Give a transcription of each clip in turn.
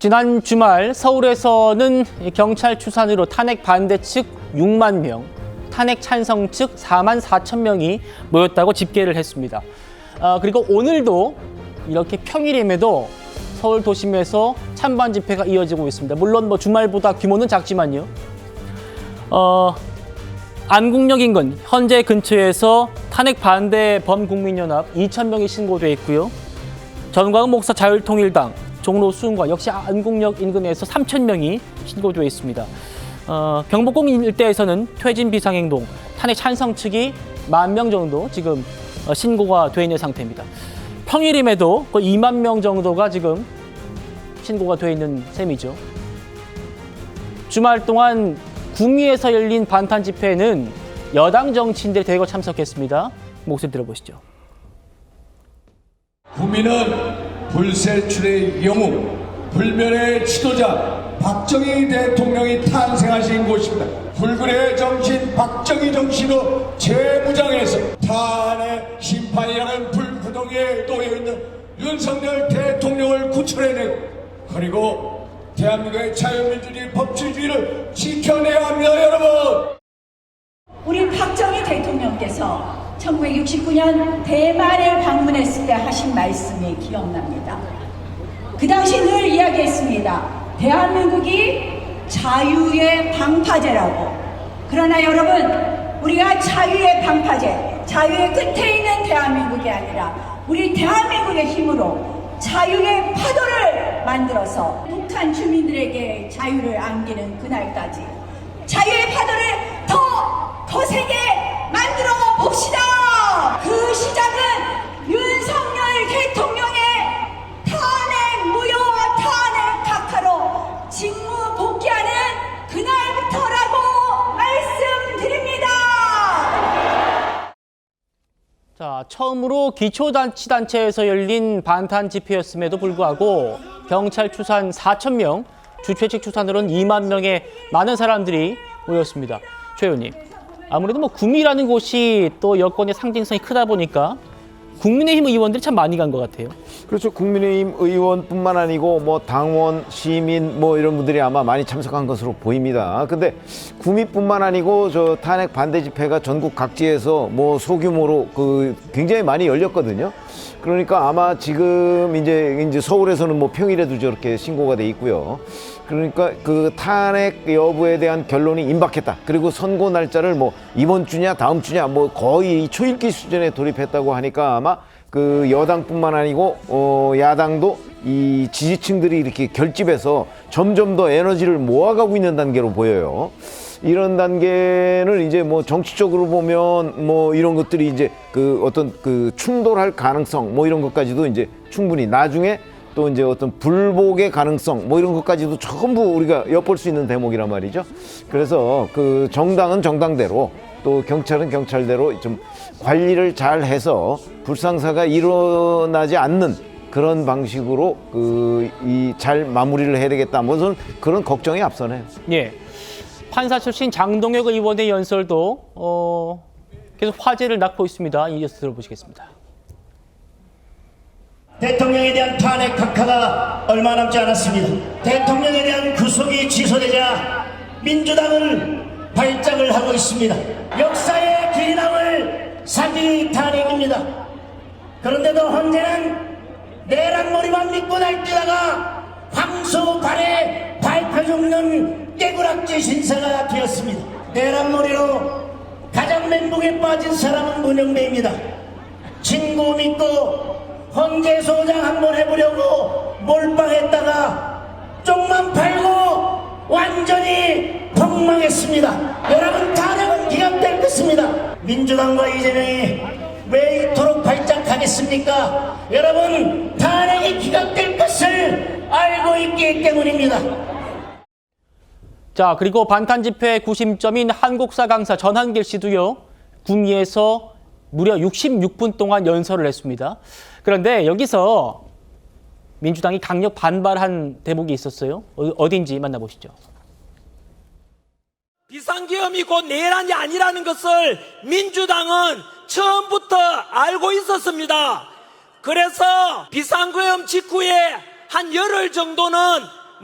지난 주말 서울에서는 경찰 추산으로 탄핵 반대 측 6만 명, 탄핵 찬성 측 4만 4천 명이 모였다고 집계를 했습니다. 그리고 오늘도 이렇게 평일임에도 서울 도심에서 찬반 집회가 이어지고 있습니다. 물론 주말보다 규모는 작지만요. 안국역 인근 현재 근처에서 탄핵 반대 범국민연합 2천 명이 신고돼 있고요. 전광훈 목사 자율통일당 종로 수흥과 역시 안국역 인근에서 3천 명이 신고돼 있습니다. 경복궁 일대에서는 퇴진 비상행동 탄핵 찬성 측이 1만 명 정도 지금 신고가 돼 있는 상태입니다. 평일임에도 거의 2만 명 정도가 지금 신고가 돼 있는 셈이죠. 주말 동안 구미에서 열린 반탄 집회에는 여당 정치인들이 대거 참석했습니다. 목소리 들어보시죠. 구미는 불세출의 영웅, 불멸의 지도자 박정희 대통령이 탄생하신 곳입니다. 불굴의 정신 박정희 정신으로 재무장해서 탄핵 심판이라는 불구덩이에 놓여있는 윤석열 대통령을 구출해내고, 그리고 대한민국의 자유민주주의 법치주의를 지켜내야 합니다. 여러분, 우리 박정희 대통령께서 1969년 대만을 방문했을 때 하신 말씀이 기억납니다. 그 당시 늘 이야기했습니다. 대한민국이 자유의 방파제라고. 그러나 여러분, 우리가 자유의 방파제, 자유의 끝에 있는 대한민국이 아니라 우리 대한민국의 힘으로 자유의 파도를 만들어서 북한 주민들에게 자유를 안기는 그날까지 자유의 파도를 더 거세게 만들어 봅시다. 그 시작은 윤석열 대통령의 탄핵 무효와 탄핵 각하로 직무 복귀하는 그날부터라고 말씀드립니다. 자, 처음으로 기초자치단체에서 열린 반탄 집회였음에도 불구하고 경찰 추산 4천 명, 주최 측 추산으로는 2만 명의 많은 사람들이 모였습니다. 최 의원님, 아무래도 구미라는 곳이 또 여권의 상징성이 크다 보니까 국민의힘 의원들이 참 많이 간 것 같아요. 그렇죠. 국민의힘 의원뿐만 아니고 당원, 시민 이런 분들이 아마 많이 참석한 것으로 보입니다. 근데 구미뿐만 아니고 저 탄핵 반대 집회가 전국 각지에서 소규모로 굉장히 많이 열렸거든요. 그러니까 아마 지금 이제 서울에서는 평일에도 저렇게 신고가 돼 있고요. 그러니까 그 탄핵 여부에 대한 결론이 임박했다. 그리고 선고 날짜를 이번 주냐 다음 주냐 거의 초읽기 수준에 돌입했다고 하니까 아마 그 여당뿐만 아니고 야당도 이 지지층들이 이렇게 결집해서 점점 더 에너지를 모아가고 있는 단계로 보여요. 이런 단계는 이제 정치적으로 보면 이런 것들이 이제 어떤 충돌할 가능성 이런 것까지도 이제 충분히 나중에 또 이제 어떤 불복의 가능성 이런 것까지도 전부 우리가 엿볼 수 있는 대목이란 말이죠. 그래서 정당은 정당대로 또 경찰은 경찰대로 좀 관리를 잘 해서 불상사가 일어나지 않는 그런 방식으로 잘 마무리를 해야 되겠다. 저는 그런 걱정이 앞서네요. 예. 판사 출신 장동혁 의원의 연설도 계속 화제를 낳고 있습니다. 이어서 들어보시겠습니다. 대통령에 대한 탄핵 각하가 얼마 남지 않았습니다. 대통령에 대한 구속이 취소되자 민주당은 발작을 하고 있습니다. 역사의 길이 남을 사기 탄핵입니다. 그런데도 헌재는 내란머리만 믿고 날뛰다가 황소 발에 밟혀 죽는 깨구락질 신사가 되었습니다. 내란머리로 가장 멘붕에 빠진 사람은 문영배입니다. 친구 믿고 헌재 소장 한번 해보려고 몰빵했다가 쪽만 팔고 완전히 폭망했습니다. 여러분, 탄핵은 기각될 것입니다. 민주당과 이재명이 왜 이토록 발작하겠습니까? 여러분, 탄핵이 기각될 것을 알고 있기 때문입니다. 자, 그리고 반탄 집회 구심점인 한국사 강사 전한길 씨도요, 구미에서 무려 66분 동안 연설을 했습니다. 그런데 여기서 민주당이 강력 반발한 대목이 있었어요. 어딘지 만나보시죠. 비상계엄이 곧 내란이 아니라는 것을 민주당은 처음부터 알고 있었습니다. 그래서 비상계엄 직후에 한 열흘 정도는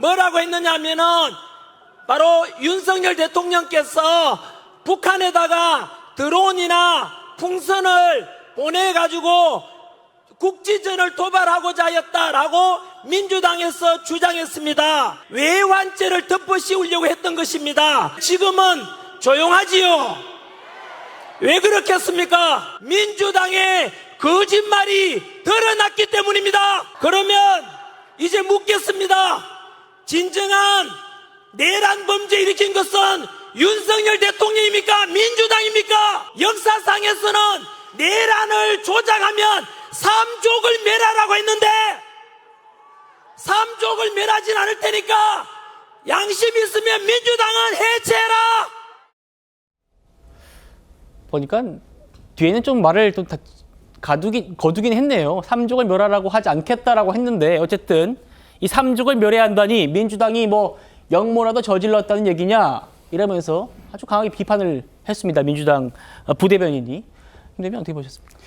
뭐라고 했느냐 하면은 바로 윤석열 대통령께서 북한에다가 드론이나 풍선을 보내가지고 국지전을 도발하고자 하였다라고 민주당에서 주장했습니다. 외환죄를 덮어씌우려고 했던 것입니다. 지금은 조용하지요. 왜 그렇겠습니까? 민주당의 거짓말이 드러났기 때문입니다. 그러면 이제 묻겠습니다. 진정한 내란 범죄 일으킨 것은 윤석열 대통령입니까? 민주당입니까? 역사상에서는 내란을 조장하면 삼족을 멸하라고 했는데 삼족을 멸하진 않을 테니까 양심 있으면 민주당은 해체해라. 보니까 뒤에는 좀 말을 좀 거두긴 했네요. 삼족을 멸하라고 하지 않겠다라고 했는데 어쨌든 이 삼족을 멸해야 한다니 민주당이 뭐 역모라도 저질렀다는 얘기냐 이러면서 아주 강하게 비판을 했습니다. 민주당 부대변인이. 김 대변인 어떻게 보셨습니까?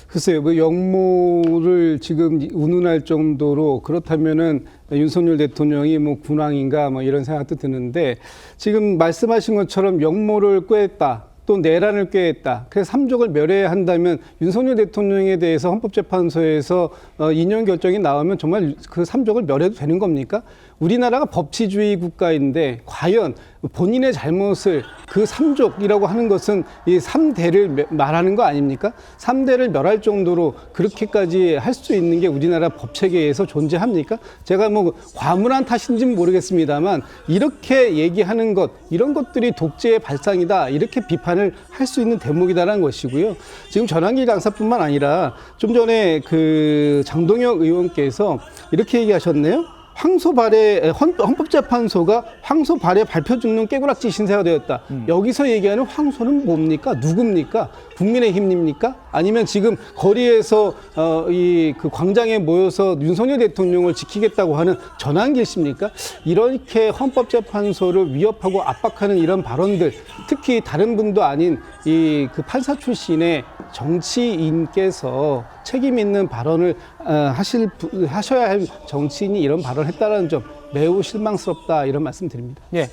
글쎄요, 뭐 역모를 지금 운운할 정도로 그렇다면은 윤석열 대통령이 뭐 군왕인가 뭐 이런 생각도 드는데 지금 말씀하신 것처럼 역모를 꾀했다. 또 내란을 꾀했다. 그래서 삼족을 멸해야 한다면 윤석열 대통령에 대해서 헌법재판소에서 인용 결정이 나오면 정말 그 삼족을 멸해도 되는 겁니까? 우리나라가 법치주의 국가인데 과연 본인의 잘못을 그 삼족이라고 하는 것은 이 3대를 말하는 거 아닙니까? 3대를 멸할 정도로 그렇게까지 할 수 있는 게 우리나라 법체계에서 존재합니까? 제가 뭐 과문한 탓인지는 모르겠습니다만 이렇게 얘기하는 것, 이런 것들이 독재의 발상이다. 이렇게 비판을 할 수 있는 대목이다라는 것이고요. 지금 전환기 강사뿐만 아니라 좀 전에 그 장동혁 의원께서 이렇게 얘기하셨네요. 헌법재판소가 황소 발에 발표 죽는 깨구락지 신세가 되었다. 여기서 얘기하는 황소는 뭡니까? 누굽니까? 국민의힘입니까? 아니면 지금 거리에서 그 광장에 모여서 윤석열 대통령을 지키겠다고 하는 전환길 씨입니까? 이렇게 헌법재판소를 위협하고 압박하는 이런 발언들, 특히 다른 분도 아닌 이 그 판사 출신의 정치인께서 책임 있는 발언을 하셔야 할 정치인이 이런 발언을 했다는 점 매우 실망스럽다 이런 말씀 드립니다. 예.